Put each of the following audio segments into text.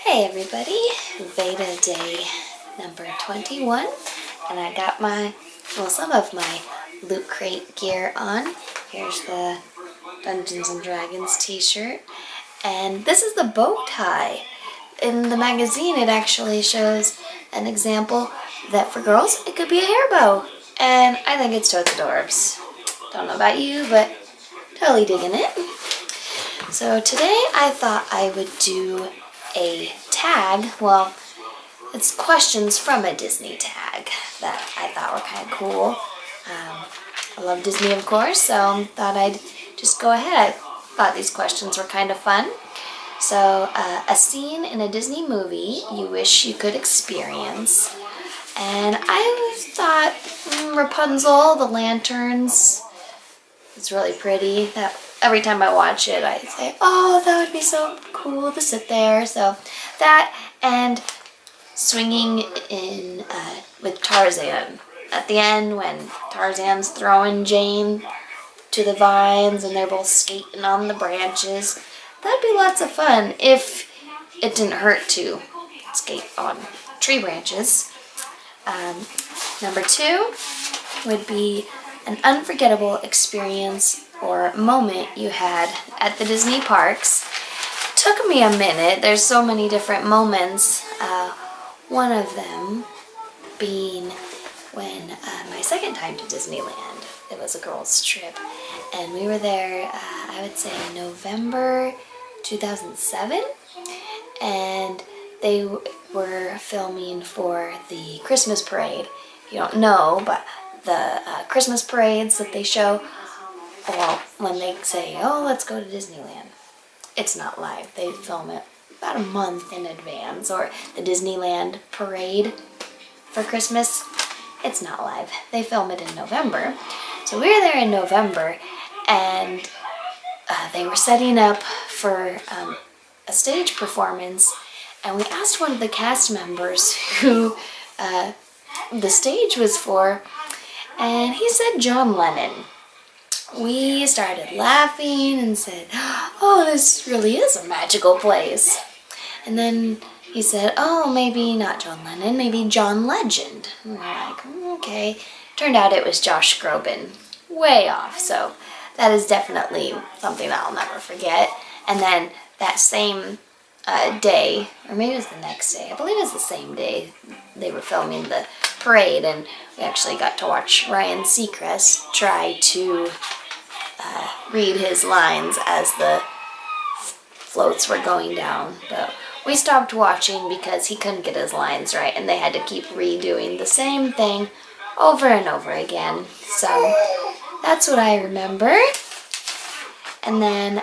Hey everybody, VEDA day number 21, and I got some of my Loot Crate gear on. Here's the Dungeons and Dragons t-shirt, and this is the bow tie. In the magazine it actually shows an example that for girls it could be a hair bow, and I think it's totes adorbs. Don't know about you, but totally digging it. So today I thought I would do a tag. Well, it's questions from a Disney tag that I thought were kind of cool. I love Disney, of course, so thought I'd just go ahead. I thought these questions were kind of fun. So, a scene in a Disney movie you wish you could experience. And I thought Rapunzel, the lanterns, it's really pretty. Every time I watch it, I say, oh, that would be so cool to sit there. So that and swinging in with Tarzan. At the end when Tarzan's throwing Jane to the vines and they're both skating on the branches. That'd be lots of fun if it didn't hurt to skate on tree branches. Number 2 would be an unforgettable experience or moment you had at the Disney parks. Took me a minute. There's so many different moments. One of them being when my second time to Disneyland. It was a girls' trip, and we were there, I would say November 2007, and they were filming for the Christmas parade. If you don't know, but the Christmas parades that they show, well, when they say, oh, let's go to Disneyland, it's not live. They film it about a month in advance. Or the Disneyland parade for Christmas, it's not live. They film it in November. So we were there in November, and they were setting up for a stage performance, and we asked one of the cast members who the stage was for, and he said John Lennon. We started laughing and said, oh, this really is a magical place. And then he said, oh, maybe not John Lennon, maybe John Legend. And we're like, okay. Turned out it was Josh Groban. Way off. So that is definitely something that I'll never forget. And then that same day, or maybe it was the next day, I believe it was the same day, they were filming the parade, and we actually got to watch Ryan Seacrest try to read his lines as the floats were going down. But we stopped watching because he couldn't get his lines right, and they had to keep redoing the same thing over and over again. So that's what I remember. And then,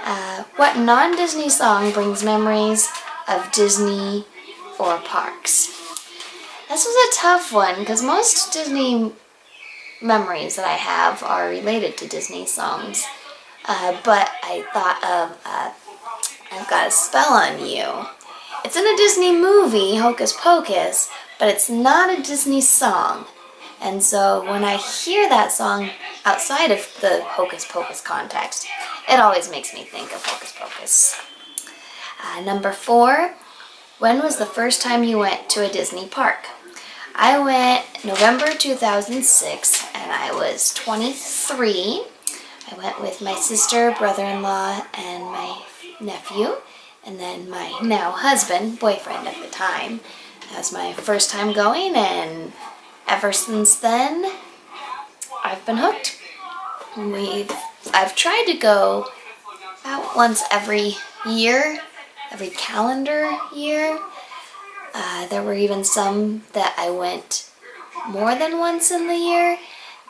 what non-Disney song brings memories of Disney or parks? This was a tough one because most Disney memories that I have are related to Disney songs. But I thought of I've Got a Spell on You. It's in a Disney movie, Hocus Pocus, but it's not a Disney song. And so when I hear that song outside of the Hocus Pocus context, it always makes me think of Hocus Pocus. Number 4, when was the first time you went to a Disney park? I went November 2006, and I was 23. I went with my sister, brother-in-law, and my nephew, and then my now husband, boyfriend at the time. That was my first time going, and ever since then, I've been hooked. I've tried to go about once every year, every calendar year. There were even some that I went more than once in the year,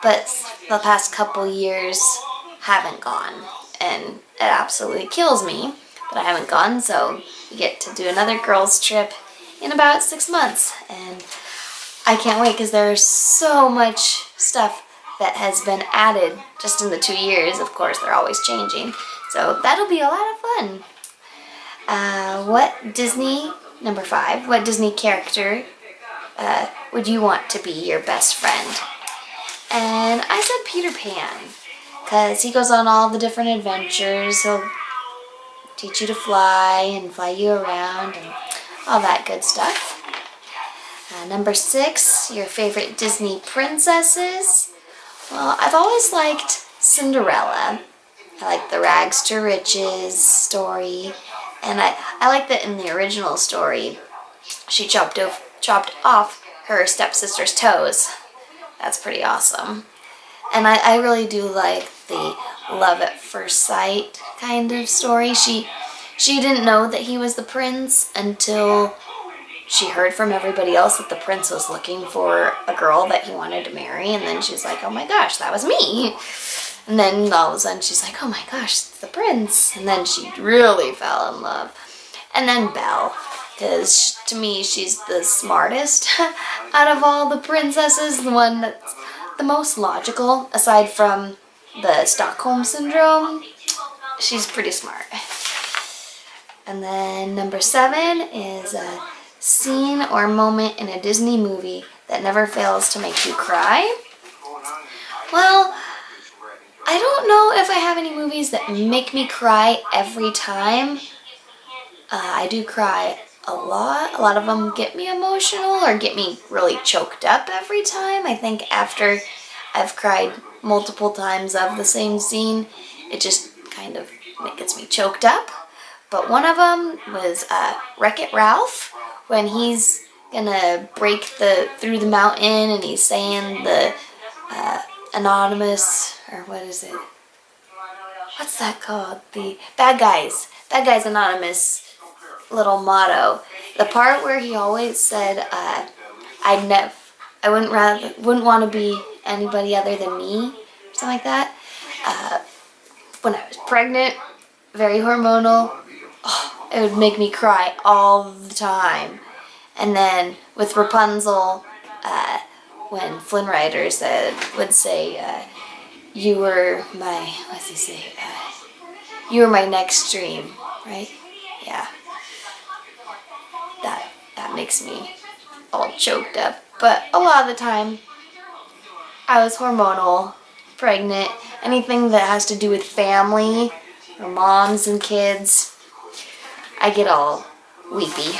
but the past couple years haven't gone, and it absolutely kills me that I haven't gone. So we get to do another girls' trip in about 6 months, and I can't wait because there's so much stuff that has been added just in the 2 years. Of course, they're always changing, so that'll be a lot of fun. Number 5, what Disney character would you want to be your best friend? And I said Peter Pan, because he goes on all the different adventures. He'll teach you to fly and fly you around, and all that good stuff. Number 6, your favorite Disney princesses. Well, I've always liked Cinderella. I like the rags to riches story, and I like that in the original story, she chopped off her stepsister's toes. That's pretty awesome. And I really do like the love at first sight kind of story. She didn't know that he was the prince until she heard from everybody else that the prince was looking for a girl that he wanted to marry, and then she's like, oh my gosh, that was me. And then all of a sudden she's like, oh my gosh, it's the prince. And then she really fell in love. And then Belle, because to me she's the smartest out of all the princesses, the one that's the most logical, aside from the Stockholm Syndrome. She's pretty smart. And then number 7 is a scene or moment in a Disney movie that never fails to make you cry. Well, I don't know if I have any movies that make me cry every time. I do cry a lot. A lot of them get me emotional or get me really choked up every time. I think after I've cried multiple times of the same scene, it just kind of gets me choked up. But one of them was Wreck-It Ralph, when he's gonna break through the mountain and he's saying the anonymous, or what is it? What's that called? The Bad Guys Anonymous little motto. The part where he always said, I wouldn't want to be anybody other than me, or something like that. When I was pregnant, very hormonal, it would make me cry all the time. And then with Rapunzel, when Flynn Rider would say, you were my, what does he say? You were my next dream, right? Yeah. That makes me all choked up. But a lot of the time, I was hormonal, pregnant, anything that has to do with family, or moms and kids, I get all weepy.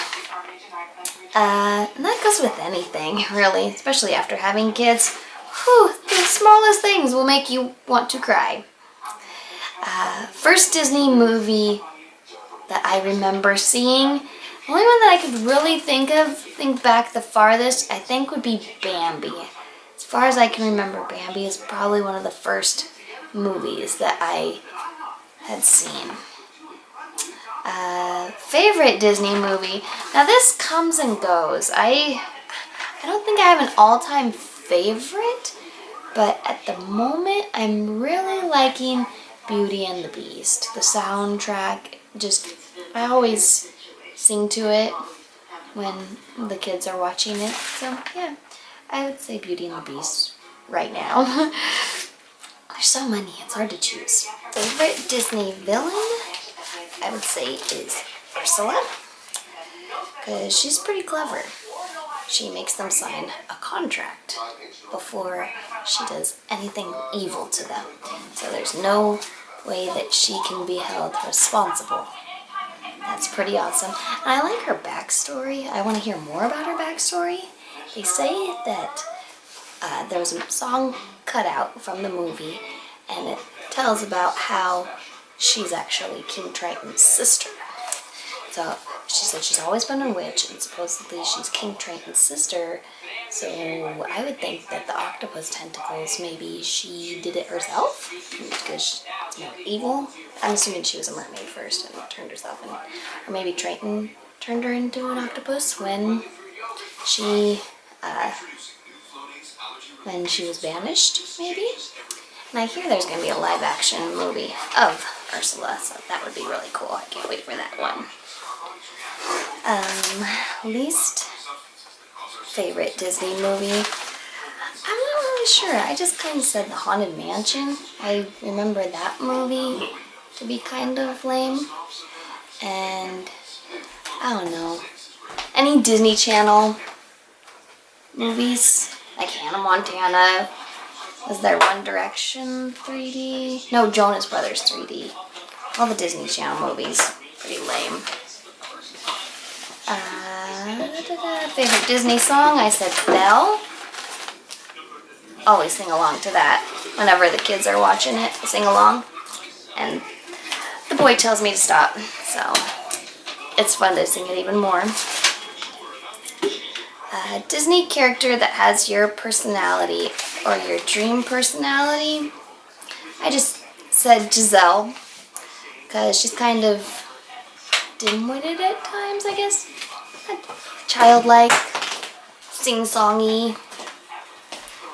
And that goes with anything, really, especially after having kids. Whew, the smallest things will make you want to cry. First Disney movie that I remember seeing, the only one that I could really think back the farthest, I think would be Bambi. As far as I can remember, Bambi is probably one of the first movies that I had seen. Favorite Disney movie. Now this comes and goes. I don't think I have an all-time favorite, but at the moment I'm really liking Beauty and the Beast. The soundtrack, I always sing to it when the kids are watching it. So yeah, I would say Beauty and the Beast right now. There's so many, it's hard to choose. Favorite Disney villain, I would say, is Ursula, because she's pretty clever. She makes them sign a contract before she does anything evil to them. So there's no way that she can be held responsible. That's pretty awesome. And I like her backstory. I want to hear more about her backstory. They say that there was a song cut out from the movie, and it tells about how she's actually King Triton's sister. So she said she's always been a witch, and supposedly she's King Triton's sister. So I would think that the octopus tentacles, maybe she did it herself, because it's more evil. I'm assuming she was a mermaid first and turned herself in. Or maybe Triton turned her into an octopus when she was banished, maybe? And I hear there's going to be a live-action movie of Ursula, so that would be really cool. I can't wait for that one. Least favorite Disney movie? I'm not really sure. I just kind of said The Haunted Mansion. I remember that movie to be kind of lame. And I don't know. Any Disney Channel movies, like Hannah Montana. Was there One Direction 3D? No, Jonas Brothers 3D. All the Disney Channel movies. Pretty lame. Favorite Disney song? I said Belle. Always sing along to that. Whenever the kids are watching it, I sing along. And the boy tells me to stop, so it's fun to sing it even more. A Disney character that has your personality or your dream personality. I just said Giselle, because she's kind of dim-witted at times, I guess. Childlike, sing-songy,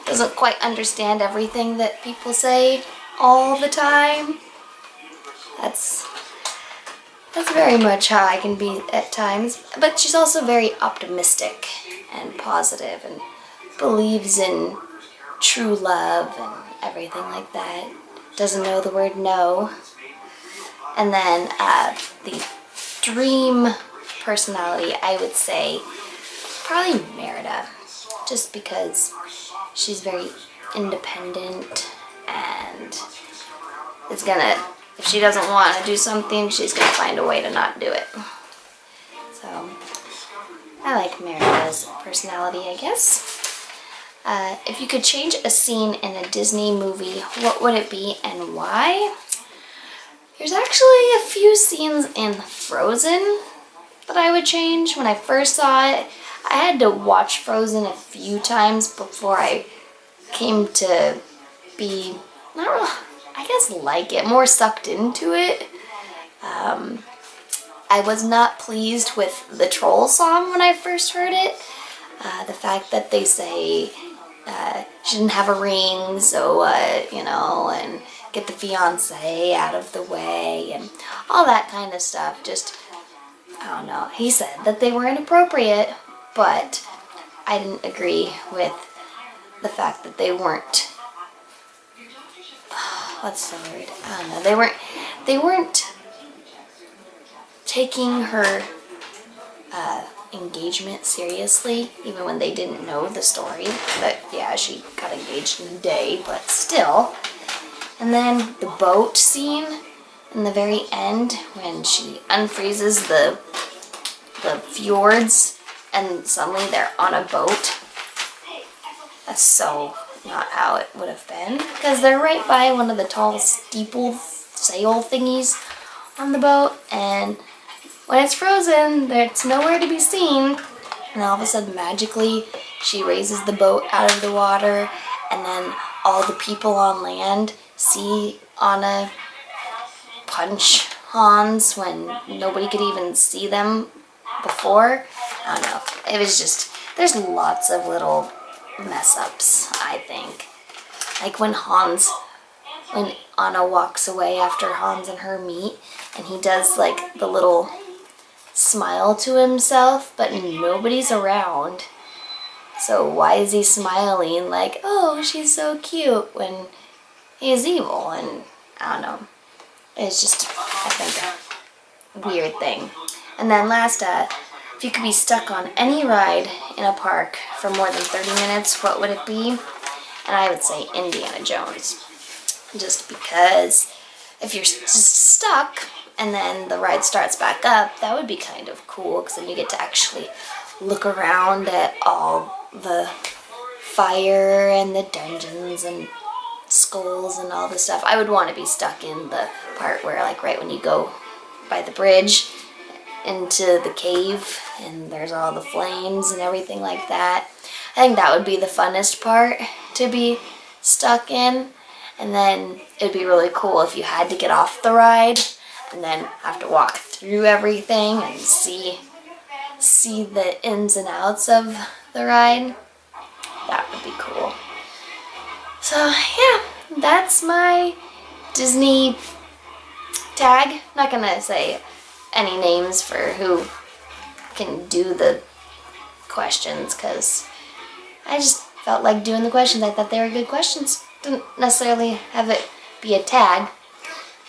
doesn't quite understand everything that people say all the time. That's very much how I can be at times. But she's also very optimistic and positive and believes in true love and everything like that. Doesn't know the word no. And then the dream personality, I would say probably Merida, just because she's very independent and it's gonna, if she doesn't want to do something, she's gonna find a way to not do it. So I like Merida's personality, I guess. If you could change a scene in a Disney movie, what would it be and why? There's actually a few scenes in Frozen that I would change. When I first saw it, I had to watch Frozen a few times before I came to be, not really, I guess like it, more sucked into it. I was not pleased with the troll song when I first heard it. The fact that they say she didn't have a ring, so, you know, and get the fiance out of the way and all that kind of stuff. Just, I don't know. He said that they were inappropriate, but I didn't agree with the fact that they weren't, what's the word? I don't know. They weren't taking her engagement seriously, even when they didn't know the story. But yeah, she got engaged in a day, but still. And then the boat scene in the very end when she unfreezes the fjords and suddenly they're on a boat. That's so not how it would have been, because they're right by one of the tall steeple sail thingies on the boat, and when it's frozen, it's nowhere to be seen, and all of a sudden magically she raises the boat out of the water, and then all the people on land see Anna punch Hans when nobody could even see them before. I don't know. It was just, there's lots of little mess ups, I think. Like when Anna walks away after Hans and her meet, and he does like the little smile to himself, but nobody's around. So why is he smiling like, oh, she's so cute, when he's evil? And I don't know. It's just, I think, a weird thing. And then last, if you could be stuck on any ride in a park for more than 30 minutes, what would it be? And I would say Indiana Jones. Just because if you're just stuck and then the ride starts back up, that would be kind of cool, because then you get to actually look around at all the fire and the dungeons and skulls and all this stuff. I would want to be stuck in the part where, like, right when you go by the bridge into the cave and there's all the flames and everything like that. I think that would be the funnest part to be stuck in. And then it'd be really cool if you had to get off the ride and then have to walk through everything and see the ins and outs of the ride. That would be cool. So yeah, that's my Disney tag. Not gonna say any names for who can do the questions, because I just felt like doing the questions. I thought they were good questions. Didn't necessarily have it be a tag.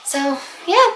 So yeah,